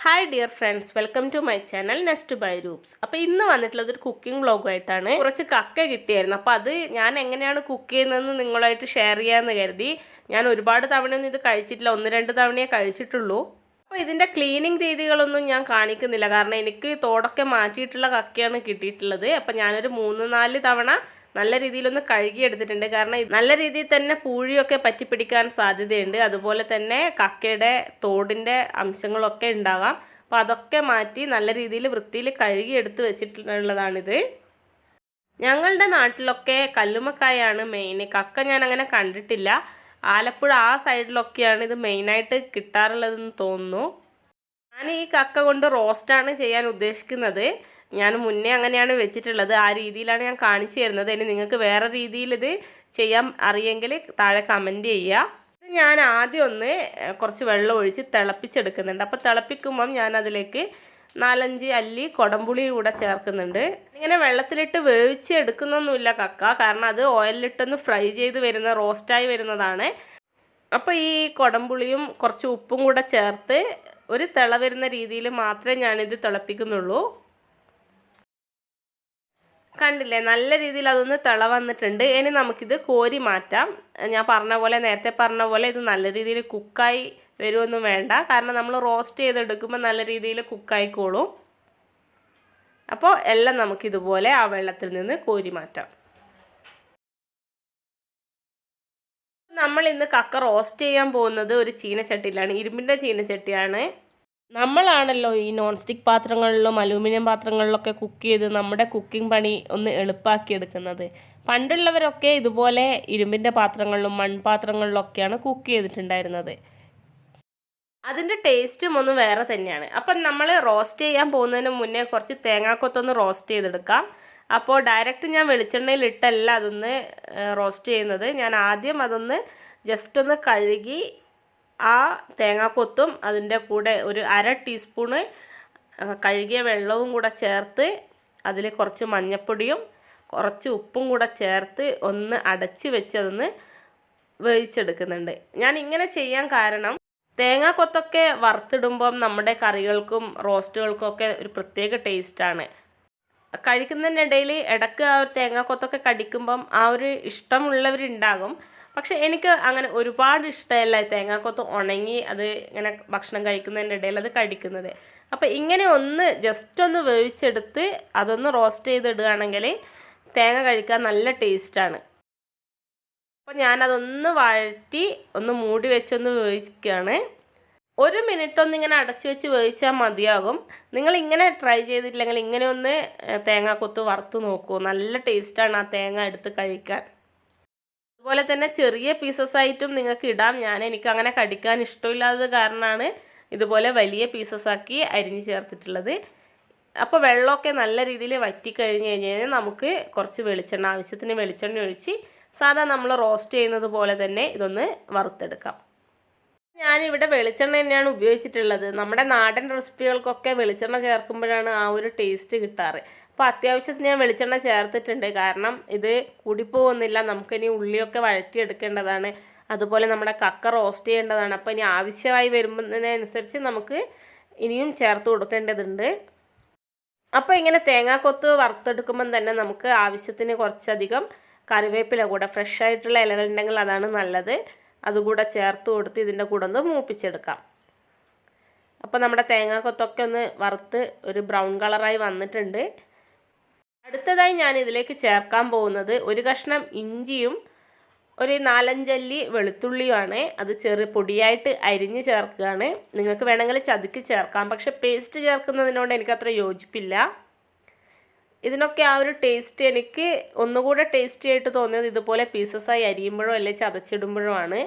Hi dear friends, welcome to my channel nest by roops. അപ്പോൾ ഇന്ന് വന്നിട്ടുള്ളത് ഒരു കുക്കിംഗ് വ്ളോഗായിട്ടാണ്. കുറച്ച് കക്ക കിട്ടിയായിരുന്നു. അപ്പോൾ അത് ഞാൻ എങ്ങനെയാണ് കുക്ക് ചെയ്യുന്നതെന്ന് നിങ്ങളായിട്ട് ഷെയർ ചെയ്യാമെന്ന് കരുതി. ഞാൻ ഒരുപാട് തവണയൊന്നും ഇത് കഴിച്ചിട്ടില്ല, 1-2 തവണയേ കഴിച്ചിട്ടുള്ളൂ. അപ്പോൾ ഇതിൻ്റെ ക്ലീനിങ് രീതികളൊന്നും ഞാൻ കാണിക്കുന്നില്ല, കാരണം എനിക്ക് തോടൊക്കെ മാറ്റിയിട്ടുള്ള കക്കയാണ് കിട്ടിയിട്ടുള്ളത്. അപ്പോൾ ഞാനൊരു 3-4 തവണ നല്ല രീതിയിലൊന്ന് കഴുകിയെടുത്തിട്ടുണ്ട്. കാരണം നല്ല രീതിയിൽ തന്നെ പൂഴിയൊക്കെ പറ്റിപ്പിടിക്കാൻ സാധ്യതയുണ്ട്. അതുപോലെ തന്നെ കക്കയുടെ തോടിൻ്റെ അംശങ്ങളൊക്കെ ഉണ്ടാകാം. അപ്പോൾ അതൊക്കെ മാറ്റി നല്ല രീതിയിൽ വൃത്തിയിൽ കഴുകിയെടുത്ത് വെച്ചിട്ടുള്ളതാണിത്. ഞങ്ങളുടെ നാട്ടിലൊക്കെ കല്ലുമ്മക്കായാണ് മെയിൻ. കക്ക ഞാൻ അങ്ങനെ കണ്ടിട്ടില്ല. ആലപ്പുഴ ആ സൈഡിലൊക്കെയാണ് ഇത് മെയിനായിട്ട് കിട്ടാറുള്ളതെന്ന് തോന്നുന്നു. ഞാൻ ഈ കക്ക കൊണ്ട് റോസ്റ്റാണ് ചെയ്യാൻ ഉദ്ദേശിക്കുന്നത്. ഞാൻ മുന്നേ അങ്ങനെയാണ് വെച്ചിട്ടുള്ളത്. ആ രീതിയിലാണ് ഞാൻ കാണിച്ചു തരുന്നത്. ഇനി നിങ്ങൾക്ക് വേറെ രീതിയിൽ ഇത് ചെയ്യാൻ അറിയെങ്കിൽ താഴെ കമൻറ്റ് ചെയ്യുക. ഇത് ഞാൻ ആദ്യം ഒന്ന് കുറച്ച് വെള്ളം ഒഴിച്ച് തിളപ്പിച്ചെടുക്കുന്നുണ്ട്. അപ്പോൾ തിളപ്പിക്കുമ്പം ഞാൻ അതിലേക്ക് 4-5 അല്ലി കൊടംപുളി കൂടെ ചേർക്കുന്നുണ്ട്. ഇങ്ങനെ വെള്ളത്തിലിട്ട് വേവിച്ച് എടുക്കുന്നൊന്നുമില്ല കക്ക, കാരണം അത് ഓയിലിട്ടൊന്ന് ഫ്രൈ ചെയ്ത് വരുന്ന റോസ്റ്റായി വരുന്നതാണ്. അപ്പോൾ ഈ കൊടംപുളിയും കുറച്ച് ഉപ്പും കൂടെ ചേർത്ത് ഒരു തിള വരുന്ന രീതിയിൽ മാത്രമേ ഞാനിത് തിളപ്പിക്കുന്നുള്ളൂ. കണ്ടില്ലേ, നല്ല രീതിയിൽ അതൊന്ന് തിള വന്നിട്ടുണ്ട്. ഇനി നമുക്കിത് കോരി മാറ്റാം. ഞാൻ നേരത്തെ പറഞ്ഞ പോലെ ഇത് നല്ല രീതിയിൽ കുക്കായി വരുമൊന്നും വേണ്ട, കാരണം നമ്മൾ റോസ്റ്റ് ചെയ്തെടുക്കുമ്പോൾ നല്ല രീതിയിൽ കുക്കായിക്കോളും. അപ്പോൾ എല്ലാം നമുക്കിതുപോലെ ആ വെള്ളത്തിൽ നിന്ന് കോരി മാറ്റാം. നമ്മൾ ഇന്ന് കക്ക റോസ്റ്റ് ചെയ്യാൻ പോകുന്നത് ഒരു ചീനച്ചട്ടിയിലാണ്, ഇരുമ്പിൻ്റെ ചീനച്ചട്ടിയാണ്. നമ്മളാണല്ലോ ഈ നോൺ സ്റ്റിക്ക് പാത്രങ്ങളിലും അലൂമിനിയം പാത്രങ്ങളിലൊക്കെ കുക്ക് ചെയ്ത് നമ്മുടെ കുക്കിംഗ് പണി ഒന്ന് എളുപ്പമാക്കിയെടുക്കുന്നത്. പണ്ടുള്ളവരൊക്കെ ഇതുപോലെ ഇരുമ്പിൻ്റെ പാത്രങ്ങളിലും മൺപാത്രങ്ങളിലൊക്കെയാണ് കുക്ക് ചെയ്തിട്ടുണ്ടായിരുന്നത്. അതിൻ്റെ ടേസ്റ്റും ഒന്ന് വേറെ തന്നെയാണ്. അപ്പം നമ്മൾ റോസ്റ്റ് ചെയ്യാൻ പോകുന്നതിന് മുന്നേ കുറച്ച് തേങ്ങാക്കൊത്തൊന്ന് റോസ്റ്റ് ചെയ്തെടുക്കാം. അപ്പോൾ ഡയറക്റ്റ് ഞാൻ വെളിച്ചെണ്ണയിൽ ഇട്ടല്ല അതൊന്ന് റോസ്റ്റ് ചെയ്യുന്നത്. ഞാൻ ആദ്യം അതൊന്ന് ജസ്റ്റ് ഒന്ന് കഴുകി ആ തേങ്ങാക്കൊത്തും അതിൻ്റെ കൂടെ ഒരു 1/2 ടീസ്പൂണ് കഴുകിയ വെള്ളവും കൂടെ ചേർത്ത് അതിൽ കുറച്ച് മഞ്ഞൾപ്പൊടിയും കുറച്ച് ഉപ്പും കൂടെ ചേർത്ത് ഒന്ന് അടച്ച് വെച്ച് അതൊന്ന് വേവിച്ചെടുക്കുന്നുണ്ട്. ഞാൻ ഇങ്ങനെ ചെയ്യാൻ കാരണം തേങ്ങാക്കൊത്തൊക്കെ വറുത്തിടുമ്പം നമ്മുടെ കറികൾക്കും റോസ്റ്റുകൾക്കും ഒക്കെ ഒരു പ്രത്യേക ടേസ്റ്റാണ്. കഴിക്കുന്നതിനിടയിൽ ഇടയ്ക്ക് ആ ഒരു തേങ്ങാക്കൊത്തൊക്കെ കടിക്കുമ്പം ആ ഒരു ഇഷ്ടമുള്ളവരുണ്ടാകും. പക്ഷെ എനിക്ക് അങ്ങനെ ഒരുപാട് ഇഷ്ടമല്ല തേങ്ങാക്കൊത്ത് ഉണങ്ങി അത് ഇങ്ങനെ ഭക്ഷണം കഴിക്കുന്നതിൻ്റെ ഇടയിൽ അത് കടിക്കുന്നത്. അപ്പോൾ ഇങ്ങനെ ഒന്ന് ജസ്റ്റ് ഒന്ന് വേവിച്ചെടുത്ത് അതൊന്ന് റോസ്റ്റ് ചെയ്തിടുകയാണെങ്കിൽ തേങ്ങ കഴിക്കാൻ നല്ല ടേസ്റ്റാണ്. അപ്പോൾ ഞാനതൊന്ന് വഴറ്റി ഒന്ന് മൂടി വെച്ചൊന്ന് വേവിക്കുകയാണ്. 1 മിനിറ്റ് ഒന്നിങ്ങനെ അടച്ചു വെച്ച് വേവിച്ചാൽ മതിയാകും. നിങ്ങളിങ്ങനെ ട്രൈ ചെയ്തിട്ടില്ലെങ്കിൽ ഇങ്ങനെ ഒന്ന് തേങ്ങാക്കൊത്ത് വറുത്ത് നോക്കൂ, നല്ല ടേസ്റ്റാണ് ആ തേങ്ങ എടുത്ത് കഴിക്കാൻ. അതുപോലെ തന്നെ ചെറിയ പീസസ് ആയിട്ടും നിങ്ങൾക്ക് ഇടാം. എനിക്ക് അങ്ങനെ കടിക്കാൻ ഇഷ്ടമില്ലാത്തത് കാരണമാണ് ഇതുപോലെ വലിയ പീസസ് ആക്കി അരിഞ്ഞ് ചേർത്തിട്ടുള്ളത്. അപ്പോൾ വെള്ളമൊക്കെ നല്ല രീതിയിൽ വറ്റിക്കഴിഞ്ഞ് കഴിഞ്ഞാൽ നമുക്ക് കുറച്ച് വെളിച്ചെണ്ണ, ആവശ്യത്തിന് വെളിച്ചെണ്ണ ഒഴിച്ച് സാധാ നമ്മൾ റോസ്റ്റ് ചെയ്യുന്നത് പോലെ തന്നെ ഇതൊന്ന് വറുത്തെടുക്കാം. ഞാനിവിടെ വെളിച്ചെണ്ണ തന്നെയാണ് ഉപയോഗിച്ചിട്ടുള്ളത്. നമ്മുടെ നാടൻ റെസിപ്പികൾക്കൊക്കെ വെളിച്ചെണ്ണ ചേർക്കുമ്പോഴാണ് ആ ഒരു ടേസ്റ്റ് കിട്ടാറ്. അപ്പോൾ അത്യാവശ്യത്തിന് ഞാൻ വെളിച്ചെണ്ണ ചേർത്തിട്ടുണ്ട്, കാരണം ഇത് കൂടിപ്പോകുന്നില്ല. നമുക്കിനി ഉള്ളിയൊക്കെ വഴറ്റിയെടുക്കേണ്ടതാണ്, അതുപോലെ നമ്മുടെ കക്ക റോസ്റ്റ് ചെയ്യേണ്ടതാണ്. അപ്പോൾ ഇനി ആവശ്യമായി വരുന്നതിനനുസരിച്ച് നമുക്ക് ഇനിയും ചേർത്ത് കൊടുക്കേണ്ടതുണ്ട്. അപ്പോൾ ഇങ്ങനെ തേങ്ങാക്കൊത്ത് വറുത്തെടുക്കുമ്പം തന്നെ നമുക്ക് ആവശ്യത്തിന് കുറച്ചധികം കറിവേപ്പില കൂടെ, ഫ്രഷ് ആയിട്ടുള്ള ഇലകളുണ്ടെങ്കിൽ അതാണ് നല്ലത്, അതുകൂടെ ചേർത്ത് കൊടുത്ത് ഇതിൻ്റെ കൂടെ ഒന്ന് മൂപ്പിച്ചെടുക്കാം. അപ്പോൾ നമ്മുടെ തേങ്ങാക്കൊത്തൊക്കെ ഒന്ന് വറുത്ത് ഒരു ബ്രൗൺ കളറായി വന്നിട്ടുണ്ട്. അടുത്തതായി ഞാൻ ഇതിലേക്ക് ചേർക്കാൻ പോകുന്നത് ഒരു കഷ്ണം ഇഞ്ചിയും ഒരു 4-5 അല്ലി വെളുത്തുള്ളിയുമാണ്. അത് പൊടിയായിട്ട് അരിഞ്ഞ് ചേർക്കുകയാണ്. നിങ്ങൾക്ക് വേണമെങ്കിൽ ചതുക്കി ചേർക്കാം, പക്ഷെ പേസ്റ്റ് ചേർക്കുന്നതിനോട് എനിക്കത്ര യോജിപ്പില്ല. ഇതിനൊക്കെ ആ ഒരു ടേസ്റ്റ് എനിക്ക് ഒന്നുകൂടെ ടേസ്റ്റി ആയിട്ട് തോന്നിയത് ഇതുപോലെ പീസസായി അരിയുമ്പോഴോ അല്ലെങ്കിൽ ചതച്ചിടുമ്പോഴോ ആണ്.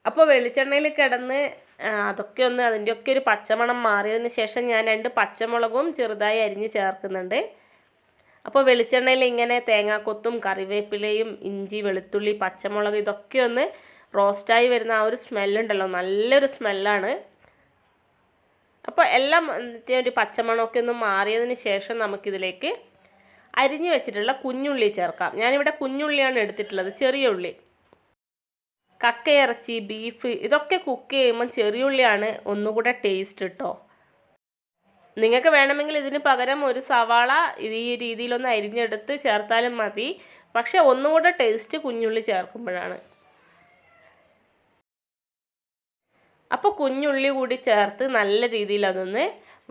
അപ്പോൾ വെളിച്ചെണ്ണയിൽ കിടന്ന് അതൊക്കെ ഒന്ന് അതിൻ്റെയൊക്കെ ഒരു പച്ചമണം മാറിയതിന് ശേഷം ഞാൻ 2 പച്ചമുളകും ചെറുതായി അരിഞ്ഞ് ചേർക്കുന്നുണ്ട്. അപ്പോൾ വെളിച്ചെണ്ണയിൽ ഇങ്ങനെ തേങ്ങാക്കൊത്തും കറിവേപ്പിലയും ഇഞ്ചി വെളുത്തുള്ളി പച്ചമുളക് ഇതൊക്കെ ഒന്ന് റോസ്റ്റായി വരുന്ന ആ ഒരു സ്മെല്ലുണ്ടല്ലോ, നല്ലൊരു സ്മെല്ലാണ്. അപ്പോൾ എല്ലാം ഒരു പച്ചമണമൊക്കെ ഒന്ന് മാറിയതിന് ശേഷം നമുക്കിതിലേക്ക് അരിഞ്ഞു വെച്ചിട്ടുള്ള കുഞ്ഞുള്ളി ചേർക്കാം. ഞാനിവിടെ കുഞ്ഞുള്ളിയാണ് എടുത്തിട്ടുള്ളത്, ചെറിയ ഉള്ളി. കക്കയിറച്ചി, ബീഫ് ഇതൊക്കെ കുക്ക് ചെയ്യുമ്പം ചെറിയ ഉള്ളിയാണ് ഒന്നുകൂടെ ടേസ്റ്റ് കേട്ടോ. നിങ്ങൾക്ക് വേണമെങ്കിൽ ഇതിന് പകരം ഒരു സവാള ഈ രീതിയിലൊന്ന് അരിഞ്ഞെടുത്ത് ചേർത്താലും മതി. പക്ഷെ ഒന്നുകൂടെ ടേസ്റ്റ് കുഞ്ഞുള്ളി ചേർക്കുമ്പോഴാണ്. അപ്പോൾ കുഞ്ഞുള്ളി കൂടി ചേർത്ത് നല്ല രീതിയിൽ അതൊന്ന്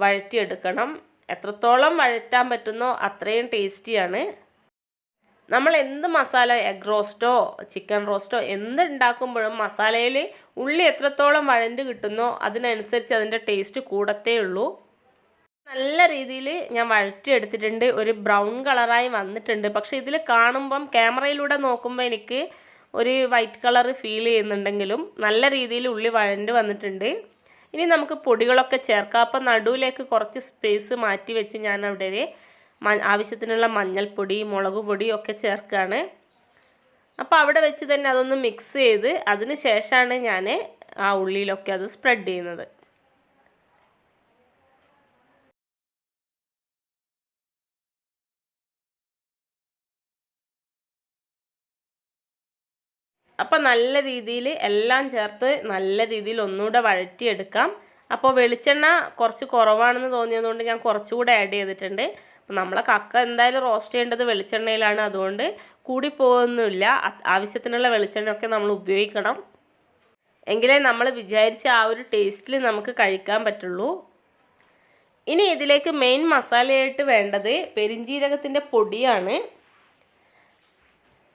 വഴറ്റിയെടുക്കണം. എത്രത്തോളം വഴറ്റാൻ പറ്റുന്നോ അത്രയും ടേസ്റ്റിയാണ്. നമ്മൾ എന്ത് മസാല, എഗ് റോസ്റ്റോ ചിക്കൻ റോസ്റ്റോ എന്തുണ്ടാക്കുമ്പോഴും മസാലയിൽ ഉള്ളി എത്രത്തോളം വഴണ്ട് കിട്ടുന്നോ അതിനനുസരിച്ച് അതിൻ്റെ ടേസ്റ്റ് കൂടത്തേ ഉള്ളൂ. നല്ല രീതിയിൽ ഞാൻ വഴറ്റിയെടുത്തിട്ടുണ്ട്. ഒരു ബ്രൗൺ കളറായി വന്നിട്ടുണ്ട്. പക്ഷേ ഇതിൽ കാണുമ്പം ക്യാമറയിലൂടെ നോക്കുമ്പോൾ എനിക്ക് ഒരു വൈറ്റ് കളർ ഫീൽ ചെയ്യുന്നുണ്ടെങ്കിലും നല്ല രീതിയിൽ ഉള്ളി വഴണ്ട് വന്നിട്ടുണ്ട്. ഇനി നമുക്ക് പൊടികളൊക്കെ ചേർക്കാം. അപ്പം നടുവിലേക്ക് കുറച്ച് സ്പേസ് മാറ്റി വെച്ച് ഞാൻ അവിടെ ആവശ്യത്തിനുള്ള മഞ്ഞൾപ്പൊടി, മുളക് പൊടി ഒക്കെ ചേർക്കുകയാണ്. അപ്പോൾ അവിടെ വെച്ച് തന്നെ അതൊന്ന് മിക്സ് ചെയ്ത് അതിന് ശേഷമാണ് ഞാൻ ആ ഉള്ളിയിലൊക്കെ അത് സ്പ്രെഡ് ചെയ്യുന്നത്. അപ്പോൾ നല്ല രീതിയിൽ എല്ലാം ചേർത്ത് നല്ല രീതിയിൽ ഒന്നുകൂടെ വഴറ്റിയെടുക്കാം. അപ്പോൾ വെളിച്ചെണ്ണ കുറച്ച് കുറവാണെന്ന് തോന്നിയതുകൊണ്ട് ഞാൻ കുറച്ചുകൂടെ ആഡ് ചെയ്തിട്ടുണ്ട്. അപ്പോൾ നമ്മളെ കക്ക എന്തായാലും റോസ്റ്റ് ചെയ്യേണ്ടത് വെളിച്ചെണ്ണയിലാണ്. അതുകൊണ്ട് കൂടിപ്പോകുന്നില്ല. ആവശ്യത്തിനുള്ള വെളിച്ചെണ്ണയൊക്കെ നമ്മൾ ഉപയോഗിക്കണം. എങ്കിലേ നമ്മൾ വിചാരിച്ച ആ ഒരു ടേസ്റ്റിൽ നമുക്ക് കഴിക്കാൻ പറ്റുള്ളൂ. ഇനി ഇതിലേക്ക് മെയിൻ മസാലയായിട്ട് വേണ്ടത് പെരിഞ്ജീരകത്തിൻ്റെ പൊടിയാണ്.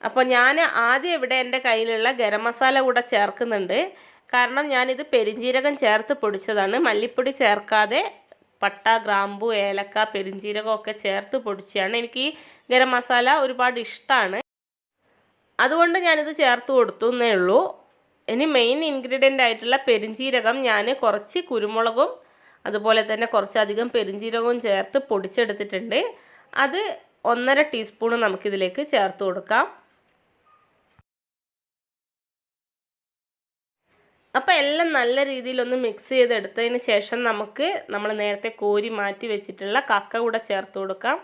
അപ്പോൾ ഞാൻ ആദ്യം ഇവിടെ എൻ്റെ കയ്യിലുള്ള ഗരം മസാല കൂടെ ചേർക്കുന്നുണ്ട്. കാരണം ഞാനിത് പെരിഞ്ജീരകം ചേർത്ത് പൊടിച്ചതാണ്. മല്ലിപ്പൊടി ചേർക്കാതെ പട്ട, ഗ്രാമ്പു, ഏലക്ക, പെരിഞ്ജീരകം ഒക്കെ ചേർത്ത് പൊടിച്ചതാണ്. എനിക്ക് ഈ ഗരം മസാല ഒരുപാട് ഇഷ്ടമാണ്. അതുകൊണ്ട് ഞാനിത് ചേർത്ത് കൊടുത്തു എന്നേ ഉള്ളൂ. ഇനി മെയിൻ ഇൻഗ്രീഡിയൻ്റ് ആയിട്ടുള്ള പെരിഞ്ജീരകം ഞാൻ കുറച്ച് കുരുമുളകും അതുപോലെ തന്നെ കുറച്ചധികം പെരിഞ്ജീരകവും ചേർത്ത് പൊടിച്ചെടുത്തിട്ടുണ്ട്. അത് 1.5 ടീസ്പൂൺ നമുക്കിതിലേക്ക് ചേർത്ത് കൊടുക്കാം. അപ്പോൾ എല്ലാം നല്ല രീതിയിലൊന്ന് മിക്സ് ചെയ്തെടുത്തതിന് ശേഷം നമുക്ക് നമ്മൾ നേരത്തെ കോരി മാറ്റി വെച്ചിട്ടുള്ള കക്ക കൂടെ ചേർത്ത് കൊടുക്കാം.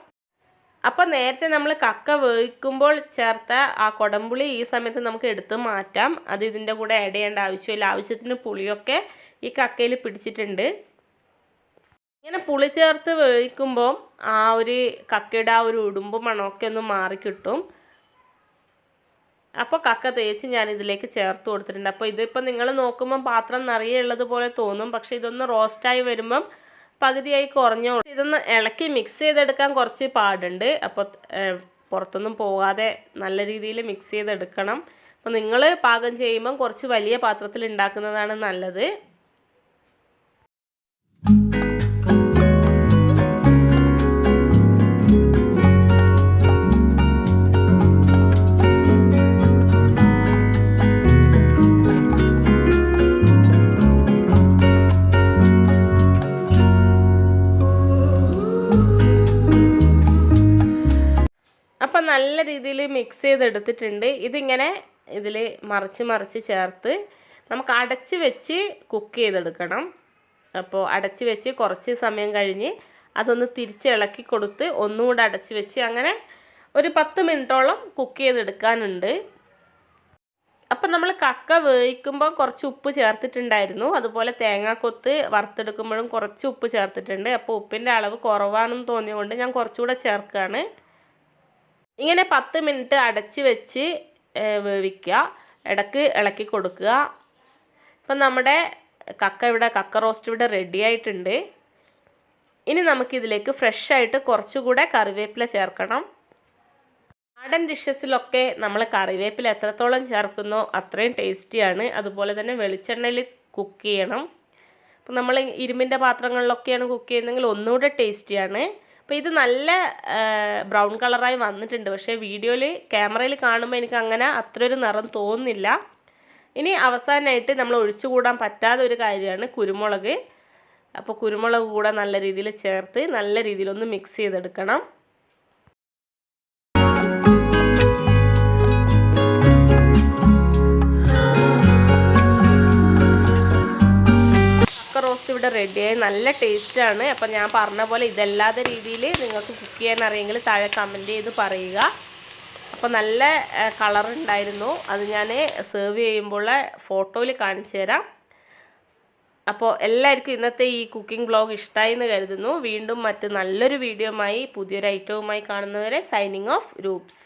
അപ്പോൾ നേരത്തെ നമ്മൾ കക്ക വേവിക്കുമ്പോൾ ചേർത്ത ആ കൊടംപുളി ഈ സമയത്ത് നമുക്ക് എടുത്ത് മാറ്റാം. അത് ഇതിൻ്റെ കൂടെ ആഡ് ചെയ്യേണ്ട ആവശ്യമില്ല. ആവശ്യത്തിന് പുളിയൊക്കെ ഈ കക്കയിൽ പിടിച്ചിട്ടുണ്ട്. ഇങ്ങനെ പുളി ചേർത്ത് വേവിക്കുമ്പോൾ ആ ഒരു കക്കയുടെ ആ ഒരു ഉടുമ്പ് മണമൊക്കെ ഒന്ന് മാറിക്കിട്ടും. അപ്പോൾ കക്ക തേച്ച് ഞാൻ ഇതിലേക്ക് ചേർത്ത് കൊടുത്തിട്ടുണ്ട്. അപ്പോൾ ഇതിപ്പോൾ നിങ്ങൾ നോക്കുമ്പോൾ പാത്രം നിറയെ ഉള്ളതുപോലെ തോന്നും. പക്ഷേ ഇതൊന്ന് റോസ്റ്റായി വരുമ്പം പകുതിയായി കുറഞ്ഞു. ഇതൊന്ന് ഇളക്കി മിക്സ് ചെയ്തെടുക്കാൻ കുറച്ച് പാടുണ്ട്. അപ്പോൾ പുറത്തൊന്നും പോകാതെ നല്ല രീതിയിൽ മിക്സ് ചെയ്തെടുക്കണം. അപ്പോൾ നിങ്ങൾ പാകം ചെയ്യുമ്പം കുറച്ച് വലിയ പാത്രത്തിൽ ഉണ്ടാക്കുന്നതാണ് നല്ലത്. അപ്പം നല്ല രീതിയിൽ മിക്സ് ചെയ്തെടുത്തിട്ടുണ്ട്. ഇതിങ്ങനെ ഇതിൽ മറിച്ച് ചേർത്ത് നമുക്ക് അടച്ച് വെച്ച് കുക്ക് ചെയ്തെടുക്കണം. അപ്പോൾ അടച്ച് വെച്ച് കുറച്ച് സമയം കഴിഞ്ഞ് അതൊന്ന് തിരിച്ച് ഇളക്കി കൊടുത്ത് ഒന്നുകൂടെ അടച്ച് വെച്ച് അങ്ങനെ ഒരു 10 മിനിറ്റോളം കുക്ക് ചെയ്തെടുക്കാനുണ്ട്. അപ്പം നമ്മൾ കക്ക വേവിക്കുമ്പോൾ കുറച്ച് ഉപ്പ് ചേർത്തിട്ടുണ്ടായിരുന്നു. അതുപോലെ തേങ്ങാക്കൊത്ത് വറുത്തെടുക്കുമ്പോഴും കുറച്ച് ഉപ്പ് ചേർത്തിട്ടുണ്ട്. അപ്പോൾ ഉപ്പിൻ്റെ അളവ് കുറവാണെന്ന് തോന്നിയതുകൊണ്ട് ഞാൻ കുറച്ചുകൂടെ ചേർക്കുകയാണ്. ഇങ്ങനെ 10 മിനിറ്റ് അടച്ച് വെച്ച് വേവിക്കുക. ഇടയ്ക്ക് ഇളക്കി കൊടുക്കുക. ഇപ്പം നമ്മുടെ കക്ക റോസ്റ്റ് ഇവിടെ റെഡി ആയിട്ടുണ്ട്. ഇനി നമുക്കിതിലേക്ക് ഫ്രഷായിട്ട് കുറച്ചുകൂടെ കറിവേപ്പില ചേർക്കണം. നാടൻ ഡിഷസിലൊക്കെ നമ്മൾ കറിവേപ്പില എത്രത്തോളം ചേർക്കുന്നോ അത്രയും ടേസ്റ്റിയാണ്. അതുപോലെ തന്നെ വെളിച്ചെണ്ണയിൽ കുക്ക് ചെയ്യണം. അപ്പം നമ്മൾ ഇരുമ്പിൻ്റെ പാത്രങ്ങളിലൊക്കെയാണ് കുക്ക് ചെയ്യുന്നതെങ്കിൽ ഒന്നുകൂടെ ടേസ്റ്റിയാണ്. അപ്പോൾ ഇത് നല്ല ബ്രൗൺ കളറായി വന്നിട്ടുണ്ട്. പക്ഷേ വീഡിയോയിൽ ക്യാമറയിൽ കാണുമ്പോൾ എനിക്ക് അങ്ങനെ അത്രയൊരു നിറം തോന്നുന്നില്ല. ഇനി അവസാനമായിട്ട് നമ്മൾ ഒഴിച്ചുകൂടാൻ പറ്റാത്ത ഒരു കാര്യമാണ് കുരുമുളക്. അപ്പോൾ കുരുമുളക് കൂടെ നല്ല രീതിയിൽ ചേർത്ത് നല്ല രീതിയിലൊന്ന് മിക്സ് ചെയ്തെടുക്കണം. റോസ്റ്റ് ഇവിടെ റെഡിയായി. നല്ല ടേസ്റ്റാണ്. അപ്പം ഞാൻ പറഞ്ഞ പോലെ ഇതല്ലാത്ത രീതിയിൽ നിങ്ങൾക്ക് കുക്ക് ചെയ്യാൻ അറിയെങ്കിൽ താഴെ കമൻറ്റ് ചെയ്ത് പറയുക. അപ്പോൾ നല്ല കളറുണ്ടായിരുന്നു. അത് ഞാൻ സെർവ് ചെയ്യുമ്പോൾ ഫോട്ടോയിൽ കാണിച്ചു തരാം. അപ്പോൾ എല്ലാവർക്കും ഇന്നത്തെ ഈ കുക്കിംഗ് വ്ലോഗ് ഇഷ്ടമായി എന്ന് കരുതുന്നു. വീണ്ടും മറ്റ് നല്ലൊരു വീഡിയോയുമായി പുതിയൊരു ഐറ്റവുമായി കാണുന്നവരെ സൈനിങ് ഓഫ് രൂപ്സ്.